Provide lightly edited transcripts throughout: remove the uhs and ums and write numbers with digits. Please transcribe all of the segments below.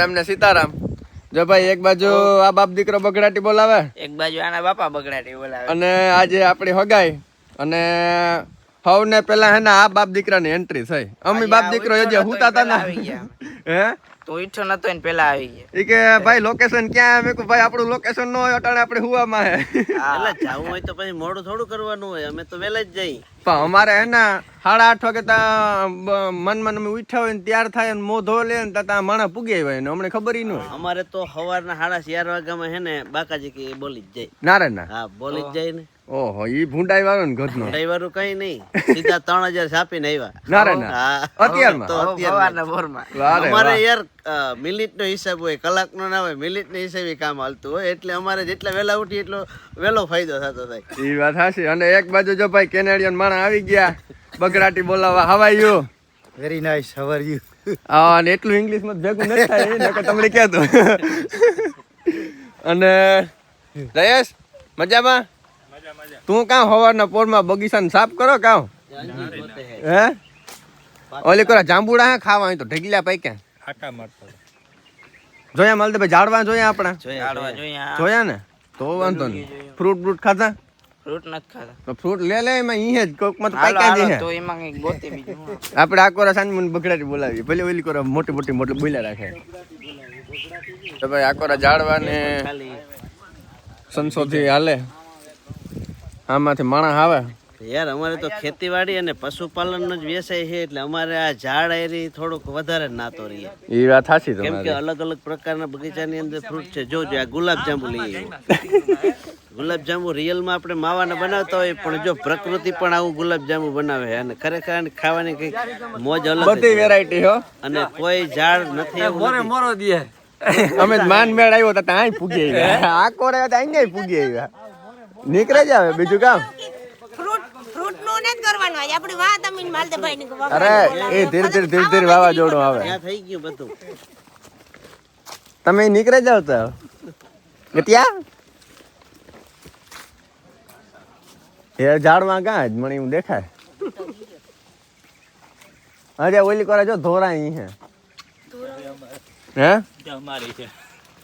રામ ને સીતારામ. જો ભાઈ એક બાજુ આ બાપ દીકરો બગડાટી બોલાવે, એક બાજુ આના બાપા બગડાટી બોલાવે. અને આજે આપણી હગાઈ અને સૌને પેલા હે ને આ બાપ દીકરાની એન્ટ્રી થઈ. અમે બાપ દીકરો હજી હુતા હતા ને હે તો ઈઠો નતો ને પેલા આવી ગયા. ઈ કે ભાઈ લોકેશન ક્યાં? મેં કહ્યું ભાઈ આપણું લોકેશન ન હોય અટાણે આપણે હુવામાં હે. એટલે જાવું હોય તો પછી મોડું થોડું કરવાનું હોય, અમે તો વહેલા જ જઈએ. પણ અમારે હે ને 8:30 વાગે ત્યાં મનમાં અમે ઉઠ્યા હોય ને તૈયાર થાય ને મોં ધો લે ને ત્યાં માણસ પૂગી આવ્યા ને અમને ખબર ન હોય. અમારે તો સવારના 4:30 વાગ્યામાં હે ને બાકાજી કે બોલી જ જાય. ના રે ના. હા બોલી જ જાય ને. ઓહો ઈ ભૂંડાઈ વાળો ને ઘરનો ડ્રાઈવરું કઈ નહીં, સીધા 3000 છાપીને આવ્યા. ના રે ના. હા અત્યારમાં તો સવારના ભોરમાં. અમારે યાર મિનિટ નો હિસાબ હોય, કલાક નો ના હોય, મિનિટ નો હિસાબે કામ હાલતું હોય. એટલે અમારે જેટલા વહેલા ઉઠી એટલો વહેલો ફાયદો થતો થાય. ઈ વાત હાચી. અને એક બાજુ જો ભાઈ કેનેડિયન માણસ આવી ગયા બગડાટી બોલાવા. How are you? Very nice, how are you? હા, અને એટલું ઇંગ્લિશ માં ભેગું નથી થાય નકર તમને કહેતો. અને જયેશ મજામાં? તું કાં સવારના પોરમાં બગીચાને સાફ કરો કાં? હે ઓલી કરો જાંબુડા હે ખાવા તો ઢગલ્યા પૈક્યા આટા મારતો જોયા માલ ભાઈ ઝાડવા જોયા આપણા ઝાડવા જોયા. જોયા ને તો વાંધો નહીં. ફ્રૂટ ખાધા? ફ્રૂટ નથી ખાતા. તો ફ્રૂટ લે એમાં ઈ જ કોકમાં તો હાલો, પાક્યા જ હાલો, હે. તો એમાં કંઈક ગોતી બીજું. આપણે આ કોરા સાંજ મને બગડાટી બોલાવી, ભલે ઓલી કોરા મોટી બોલ્યા રાખે. તો ભાઈ આ કોરા ઝાડવા ને સંશોધી હાલે, આમાંથી માણસ આવે. યાર અમારે તો ખેતીવાડી અને પશુપાલન નો જ વ્યવસાય છે, એટલે અમારે આ ઝાડ એરી થોડુંક વધારે નાતો રહીએ. એ વાત સાચી કેમ કે તમારી. અલગ અલગ પ્રકારના બગીચાની અંદર ફ્રૂટ છે. જોજો આ ગુલાબજાંબુ લઈએ. ગુલાબજાંબુ રિયલમાં આપણે માવાના બનાવતા હોય, પણ જો પ્રકૃતિ પણ આવું ગુલાબજાંબુ બનાવે અને ખરેખર આની ખાવાની કઈ મોજ અલગ બધી વેરાયટી હો. અને કોઈ ઝાડ નથી એવું નથી. અમે માન મેળ આવ્યો તો ત્યાં પૂગી આવ્યા. આ કોરે ત્યાં પૂગી આવ્યા. નીકળે જ આવે બીજું કામ. અરે એ ધીરે ધીરે વાવાઝોડું આવે. ત્યાં થઈ ગયું બધું. તમે નીકળે જાવ તો ત્યાં એ ઝાડમાં કાં જ મને એવું દેખાય. અરે ઓલી કોરા જો ધોરા અહીં હે. હે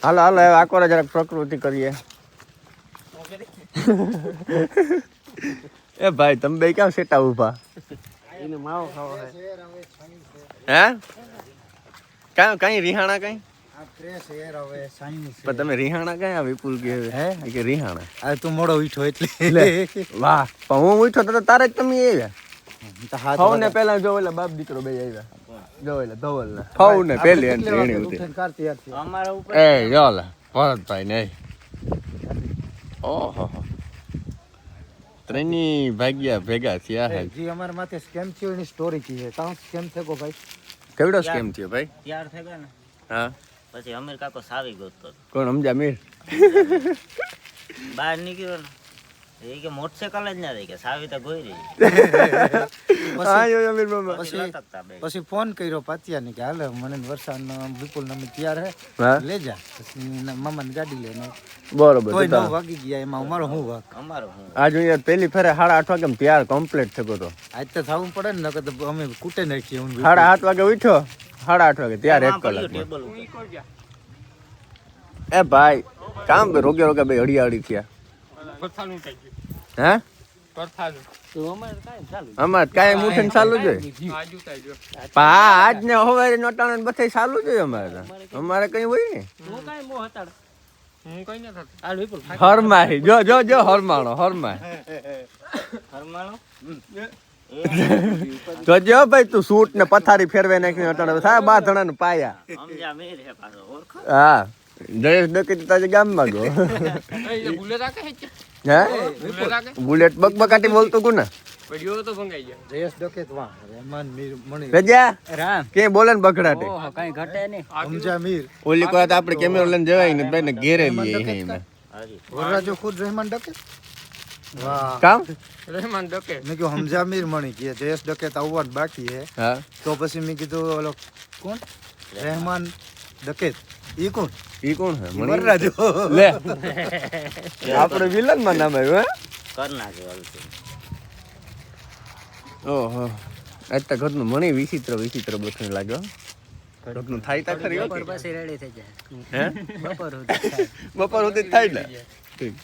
હાલો હાલો હવે આ કોરા જરાક પ્રકૃતિ કરીએ. એ ભાઈ તમે બે ક્યાં સેટા ઉભા? એને માવો ખાવો છે. હે કઈ રિહાણા કઈ? આ ફ્રેશ એર હવે સાઈન્સ પણ તમે રિહાણા કઈ આ વિપુલ કે કે રિહાણા? આ તું મોડો ઉઠ્યો એટલે વાહ પણ હું ઉઠ્યો તો તારે જ તમે આવ્યા. તો હાથ ફાઉ ને પેલા જો ઓલા બાપ દીકરો બે આવ્યા. જો ઓલા ધવલ ને ફાઉ ને પેલી એન્ટ્રી એની હતી. કરતી હતી અમારા ઉપર એ જો લા ભરતભાઈ ને ઓહો ત્રણની ભાગ્યા ભેગા થયા હે. જી અમારા માથે સ્કેમ થયો એની સ્ટોરી કી છે. તાવ સ્કેમ થયો ભાઈ? કેવડો સ્કેમ થયો ભાઈ? તૈયાર થઈ ગયા ને હા પછી અમીર કાકો સાવી ગોતતો હતો. કોણ સમજા મીર? બહાર નીકળ્યો ને એ કે મોટરસાઇકલ જ ના રહી કે સાવી તો ગોઈ રહી. હા યો મીર મામા. પછી ફોન કર્યો પાતિયાને કે હાલે મને વરસાદ વિપુલ ને તૈયાર હે હા લે જા. પછી મામાની ગાડી લઈને બરોબર. કોઈ 9 વાગી ગયા. એમાં અમારો શું વાક? અમારો હું આજ હું પેલી ફેરે 8:30 વાગે તૈયાર કમ્પ્લીટ થયો તો. આજ તો થવું પડે ને નકર તો અમે કૂટે નાખીએ. હું 7:30 વાગે ઉઠ્યો, 8:30 વાગે તૈયાર 1 કલાક. ટેબલ ઉપર એ ભાઈ કામ રોગે બે હડિયાળી થયા. હે અમાર કાંઈ મુઠન ચાલુ જ હોય. હા આજ ને હવે નોટાણ બધે ચાલુ જ હોય અમારે. અમારે કઈ હોય ને હરમાઈ જો જો જો હરમાણો તો જો ભાઈ તું સૂટ ને પથારી ફેરવે નાખી અટાણે થાય 12 જણા ને પાયા. સમજા મેર હે પાછો ઓળખો. હા જયેશ ડકે તાજે ગામમાં ગયો. હે બુલેટ બકબકાટી બોલતો કોને? જયેશ ડકેત વાહ રહેમાન મીર મણી રજા રામ કે બોલે ને બગડાટે કઈ ઘટે નહીં. સમજા મીર ઓલી કોઈ આપણે કેમેરો લઈને જવાય ને ભાઈ ને ઘેરે લઈએ હે એમાં વરરાજો ખુદ રહેમાન ડકેત. વાહ કામ મેં કીધું હમજા મીર મણી કે જયેશ ડકેત આવવાનું બાકી હે. હા તો પછી મેં કીધું ઓલો કોણ રહેમાન ડકેત ઈ કોણ? ઈ કોણ હે? વરરાજો લે આપણે વિલન માં નામ આવ્યું હે. કર નાખે વાલતે. ઓહો આજ તો ઘરનું મણી વિચિત્ર બસને લાગ્યો. રોગનું થાય તા ખરી હો. બપોર પછી રેડી થઈ જાય. હે બપોર સુધી થાય. બપોર સુધી જ થાય ને ઠીક.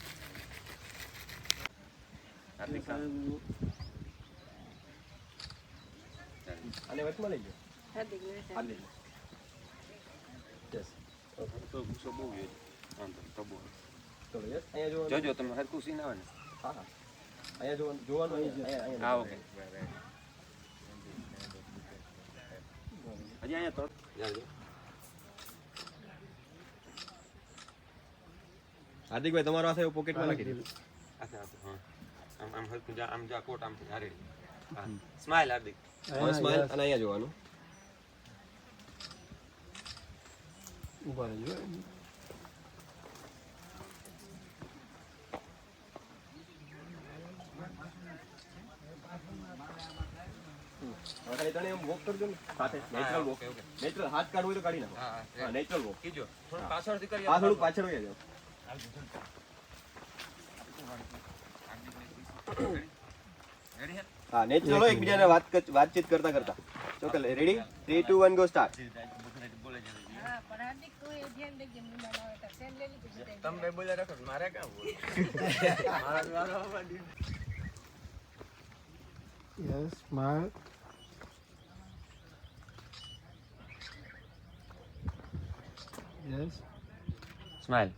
આને વચમાં લઈ ગયો. જોજો તમે હરકું સીન આવે ને. હા હા અહીંયા જોવાનું અહીંયા. હા ઓકે. હજી અહીંયા તો હાર્દિકભાઈ તમારો આ થયો પોકેટમાં નાખી દીધું. આમ આમ હરકું જા આમ જા કોટ આમ હારે. હા સ્માઈલ હાર્દિક. સ્માઈલ અને અહીંયા જોવાનું. ઉભા રહેજો. ખાલી તને એમ વોક કરજો ને સાથે નેચરલ વોક. નેચરલ હાથ કાઢવું હોય તો કાઢી નાખો. હા નેચરલ વોક કીજો. થોડું પાછળથી કરી. હા થોડું પાછળ વહી જાઓ. હા નેચરલ હોય એકબીજાને વાતચીત કરતા કરતા. ચોકલ રેડી 3 2 1 ગો સ્ટાર્ટ. તમે બોલ્યા રાખો મારે કામ બોલ. Yes smile. Yes smile.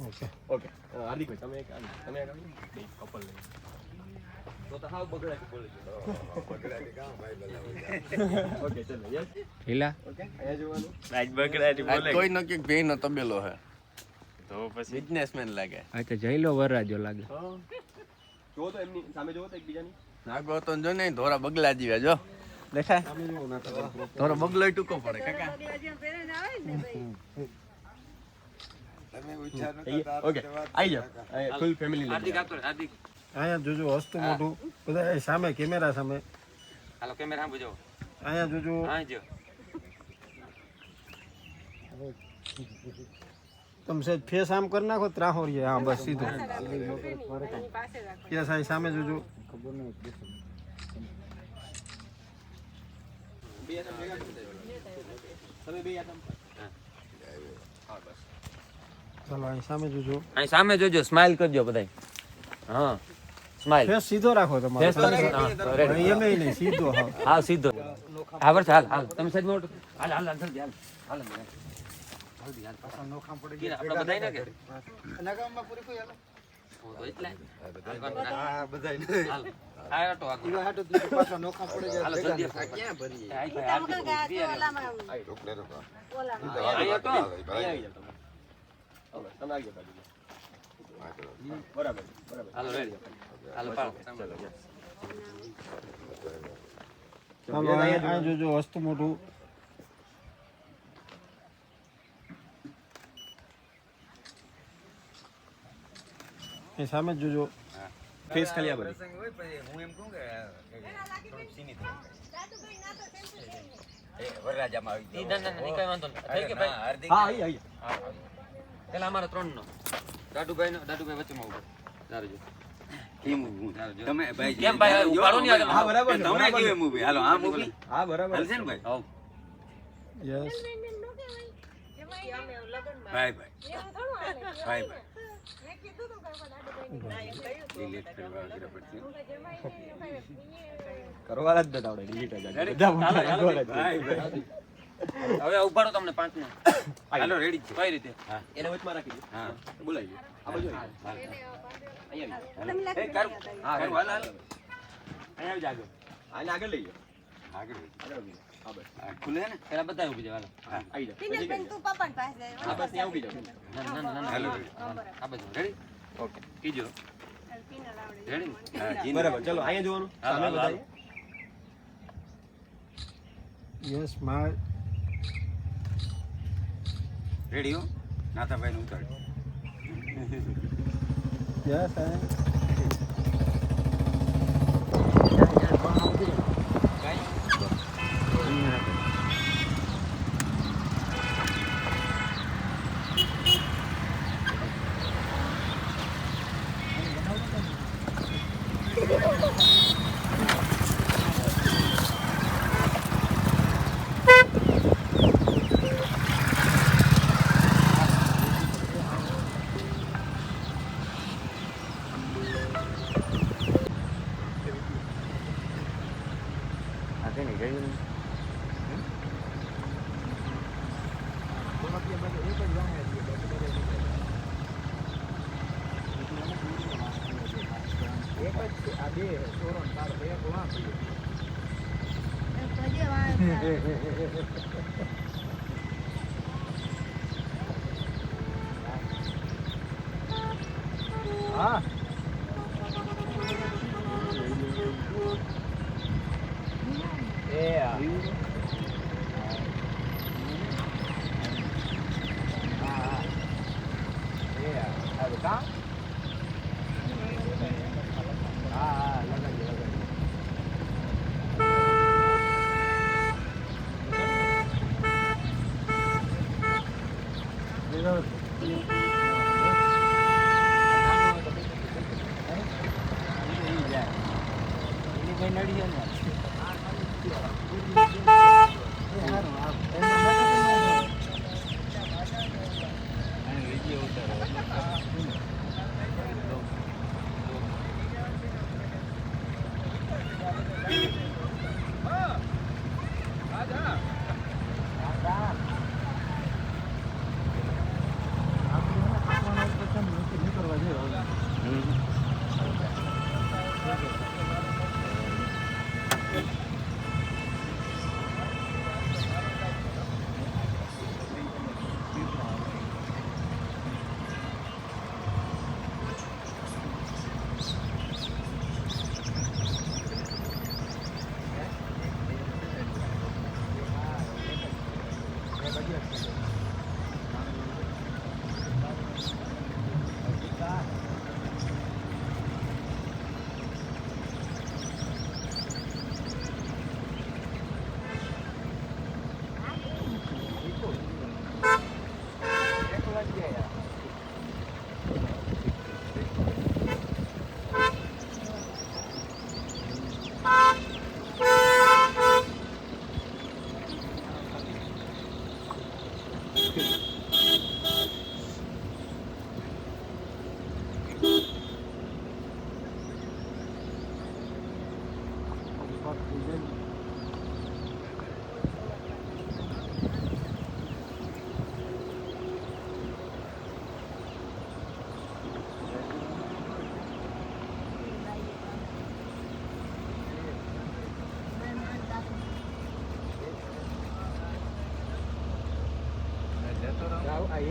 Okay. Okay હાર્દિકભાઈ તમે એક તમે એક કપલ લઈ તો હાવ બગડાટી બોલે છે. બગડાટી કામ ભાઈ બોલાવે. ઓકે ચલો યસ ઢીલા. ઓકે અહીંયા જોવાનું. આજ બકરાટી બોલે. કોઈ નક્કી ભેઈ નો તબેલો હે તો પછી બિઝનેસમેન લાગે. આ તો જઈલો વરરાજો લાગે. જો તો એમની સામે જોવો તો એકબીજાની નાગો તો જો ને ધોરા બગલા જીવે જો દેખાય. ધોરો બગલો ટૂંકો પડે કાકા. ઓકે આઈ જાઓ ફૂલ ફેમિલી હાર્દિક આપો હાર્દિક. અહીંયા જોજો હસતું મોઢું બધા સામે કેમેરા સામે. હાલો કેમેરા સામે જો. અહીંયા જોજો. હા જો. તમે સેજ ફેસ આમ કરી નાખો ત્રાહોરીએ. હા બસ સીધું. યસ અહીં સામે જોજો. ચાલો અહીં સામે જોજો. અહીં સામે જોજો સ્માઈલ કરજો બધાય. હા સ્માઈલ. ફેસ સીધો રાખો તમારો. ફેસ તો રેડી. એમ નહીં સીધો. હા હા સીધો. હા બસ હાલ હાલ તમે સાઈડ મોટ. હાલ હાલ હાલ જલ્દી હાલ. હાલ જલ્દી હાલ. પાછા નોખા પડી ગયા. આપણે બધાય ને કે નગામમાં પૂરી કોઈ હાલો. તો એટલે હા બધાય હાલ. આ આટો આગળ. ઈવા હાટો દી પાછા નોખા પડી જાય. હાલ જલ્દી ક્યાં ભરી. આઈ ભાઈ આઈ તો તમે આવી જાઓ. બરાબર બરાબર. હાલો રેડી. હાલો પાડો. ચાલો અહીંયા જોજો હસતું મોઢું. એ સામે જ જોજો. ફેસ ખાલી આ બધી. હું એમ કહું કે થોડું સીની થઈ એ વરરાજામાં આવી ઈ ના ના કઈ વાંધો નહીં થઈ કે ભાઈ હાર્દિક હા આઈ પેલા અમારા ત્રણ નો દાદુભાઈ વચ્ચેમાં ઉભો દારૂ તમે ભાઈ કેમ ભાઈ ઉપાડો નહીં આગળ હા બરાબર છે. તમે કેવી મૂવી હાલો આ મૂવી હા બરાબર હાલશે ને ભાઈ આવ યસ ભાઈ ભાઈ ડિલીટ કરવા આગળ પડશે કરવાના જ નથી આવડે ડિલીટ જ ભાઈ હવે ઉપાડો તમને પાંચ ને હાલો રેડી છે કઈ રીતે એને વચમાં રાખી દો. હા બોલાવી દો. આ બાજુ આવી જાઓ. અહીંયા આવી જાઓ. એ કર હા કર હાલ હાલ અહીંયા આવી જાગો આને આગળ લઈ જાઓ. આગળ આગળ આવી જાઓ. હા બસ આ ખુલે ને પેલા બધા ઉભી જાવ હા આવી જાઓ. પછી કઈ જાઓ. હા બસ ત્યાં ઊભી જાઓ. ના હાલો આ બાજુ રેડી ઓકે કીજો રેડી હા જીન બરાબર ચલો અહીંયા જોવાનું સામે હાલો, હાલો. બધાએ યસ સ્માઈલ. રેડી હો નાથાભાઈ નું ઉતાર યસ હા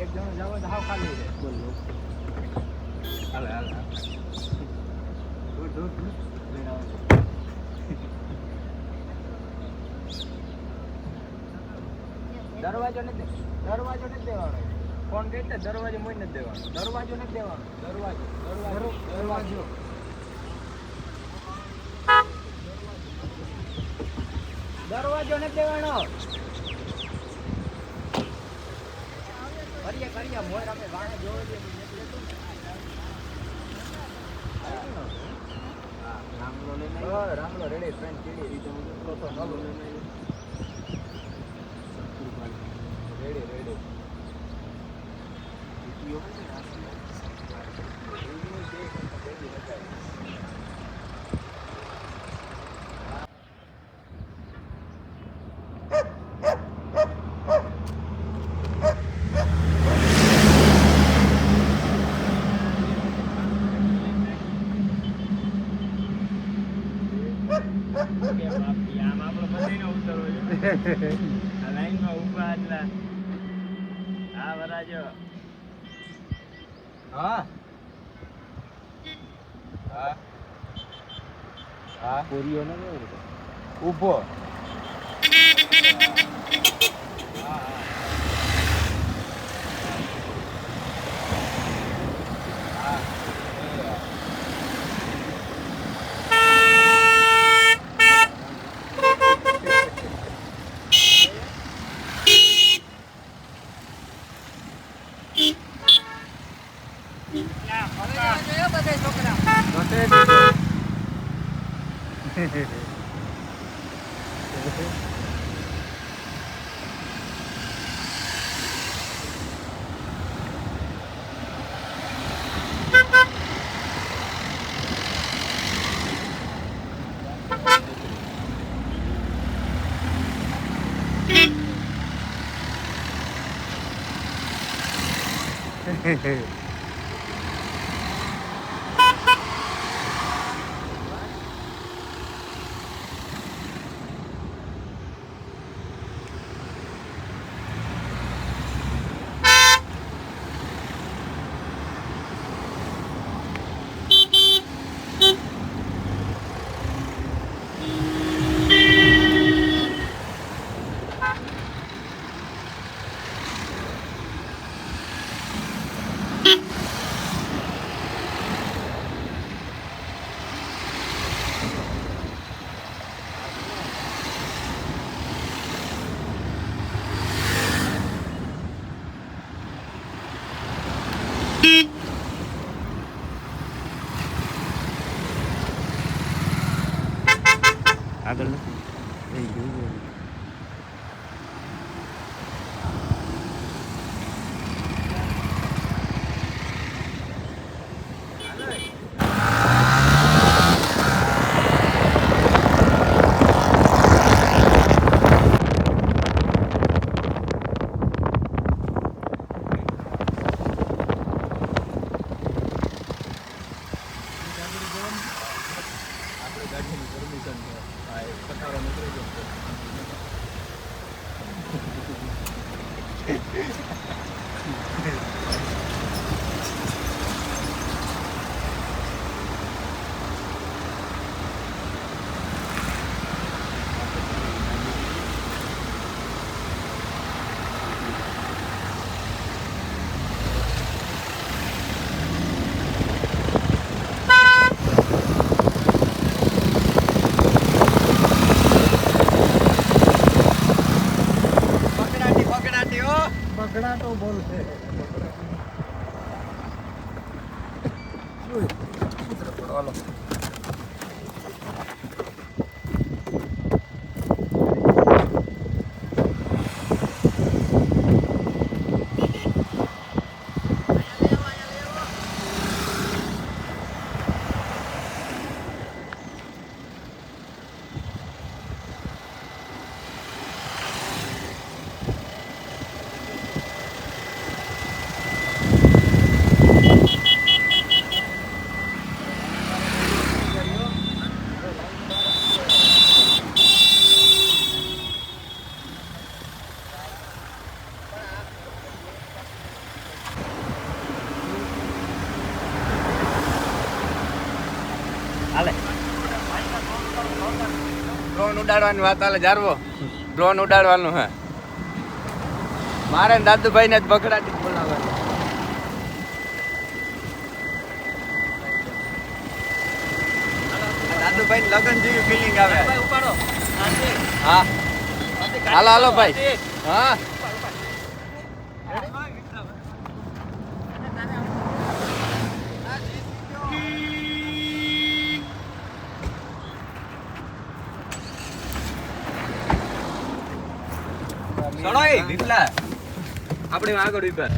એક જણ જાવ તો હાવ ખાલી રહે. હાલે હાલે દરવાજો નથી દેવાનો. ફોન કરી દરવાજો મોઈ નથી દેવાનો. દરવાજો નથી દેવાનો. દરવાજો નથી દેવાનો. કરીએ મોર આપણે વાણે જોઈ દઈએ. રામલો રેડી ફ્રેન્ડ ચીડી રેડી લાઈનમાં ઉભા એટલા હા વરાજો હા હા હા પૂરીઓ ને ઉભો આગળ ડ્રોન ઉડાડવાની વાત હાલે જારવો ડ્રોન ઉડાડવાનું હે મારે ને દાદુભાઈ ને જ બખડાટી બોલાવવાનું દાદુભાઈ લગન જેવી ફિલિંગ આવે હા હાલો હાલો ભાઈ હા સડોય દીપલા આપણે આગળ ઉપર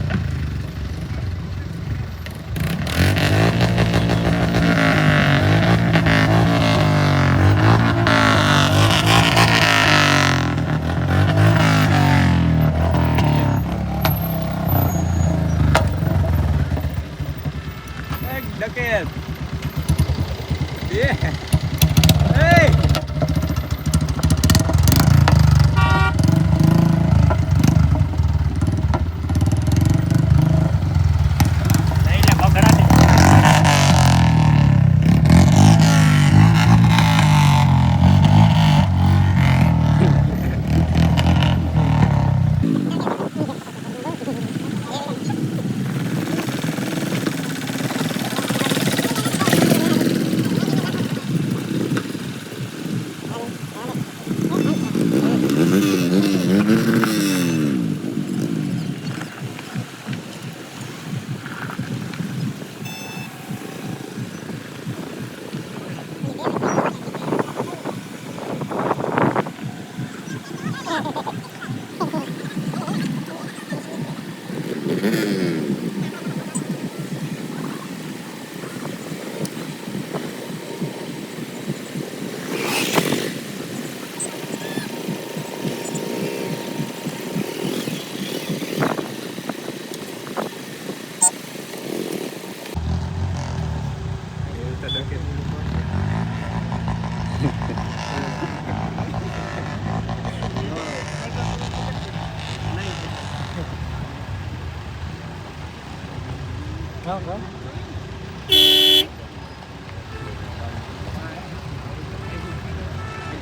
એક ડકેત એ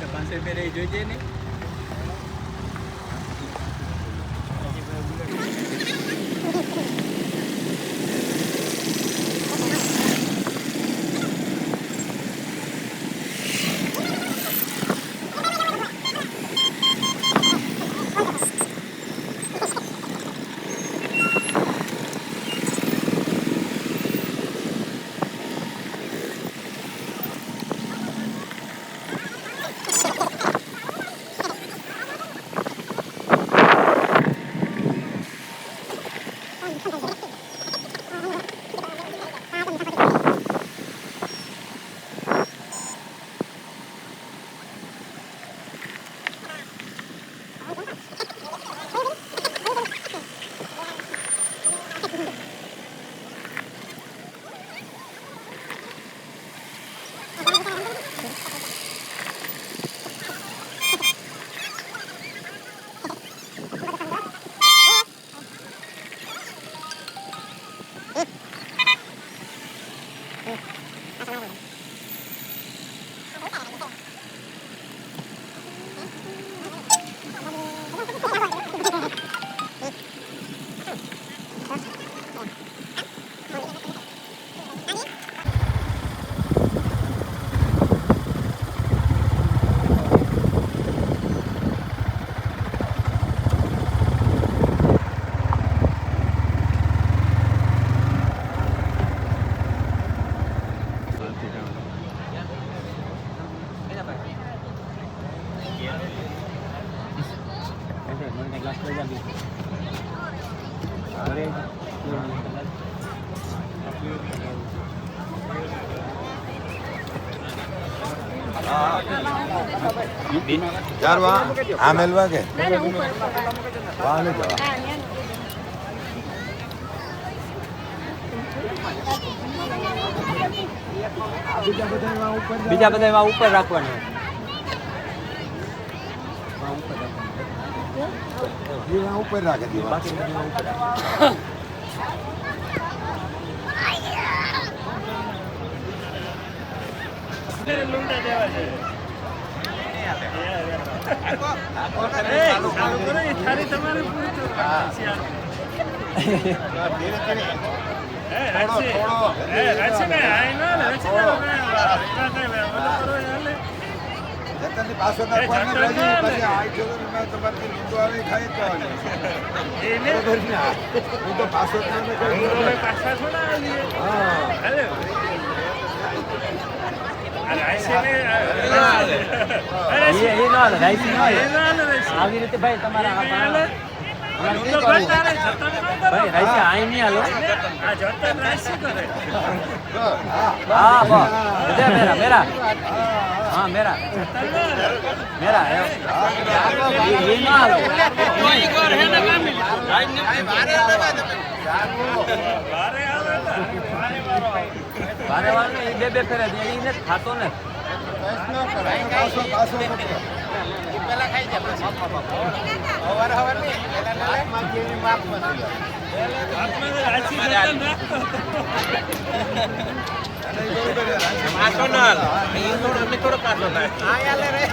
પાસે ફેરે જોઈજે ને यार वहाँ हाँ मिलवा के वहाँ नहीं जवा બીજા બધા એમાં ઉપર રાખવાના ये वहाँ ऊपर रख दी બાકી બધી એમાં ઉપર રાખવાના. પાછો ના કોઈને રાજી પછી આ જો મેં તમારી લીંબુ આવી ખાઈ તો બરોબર ને હું તો પાછો ના કોઈ પાછા થોડા આવીએ હા અરે આવી રીતે ભાઈ તમારા ભાઈ રાઈસી આઈ નહીં હાલો હા મેરા મેરા हाँ मेरा मेरा है ये ना बारे वाले ये बे फेरे दे इने खातो ने પાછો પાછો પેલા ખાઈ જા પછી હવાર હવાર ની પેલા માપ જેની માપ નથી આત્મા રાશિ જતન રાખતો પાછો ના હાલ અહીં થોડો પાછો થાય હા યાલે રે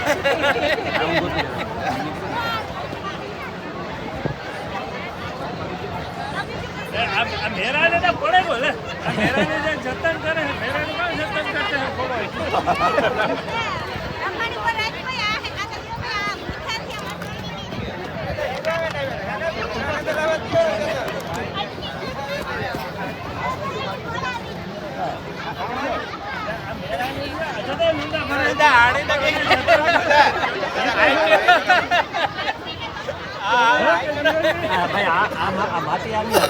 આ મેરા ને તો પડે બોલે આ મેરા ને જતન કરે મેરા ને કોણ જતન કરતે હે બોલો અમારી પર રાજ ભાઈ આ હે આ તો આ ભૂખા થી ભાઈ આ માટી આવી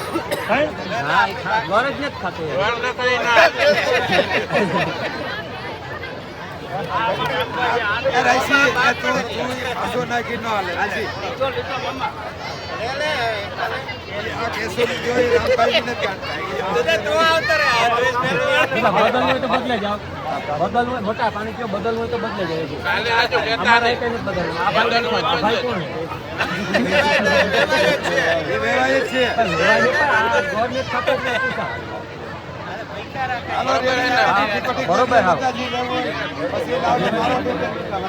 હા ગોર જ નથી ખાતો રાશી તો તું પાછો નાખી ન હાલે રાશી આ કેસો જોઈ રામભાઈ ને બદલવું હોય તો બદલે જાઓ બદલવું હોય મોટા પાણી કયો બદલવું હોય તો બદલે જાય અમારે કઈ નથી બદલવું આ ભાઈ કોણ એ વેવાય છે ગવર્મેન્ટ ખાતો એટલે શું હાલો રેડી બરોબર, હા. પછી લાવજો મારો બેટા કેટલા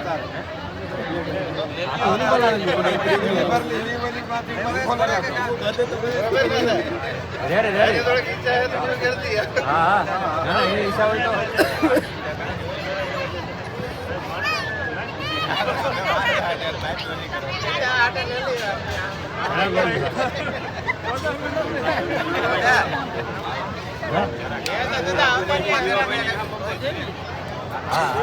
વધારે હા હા એ હિસાબ હોય તો હા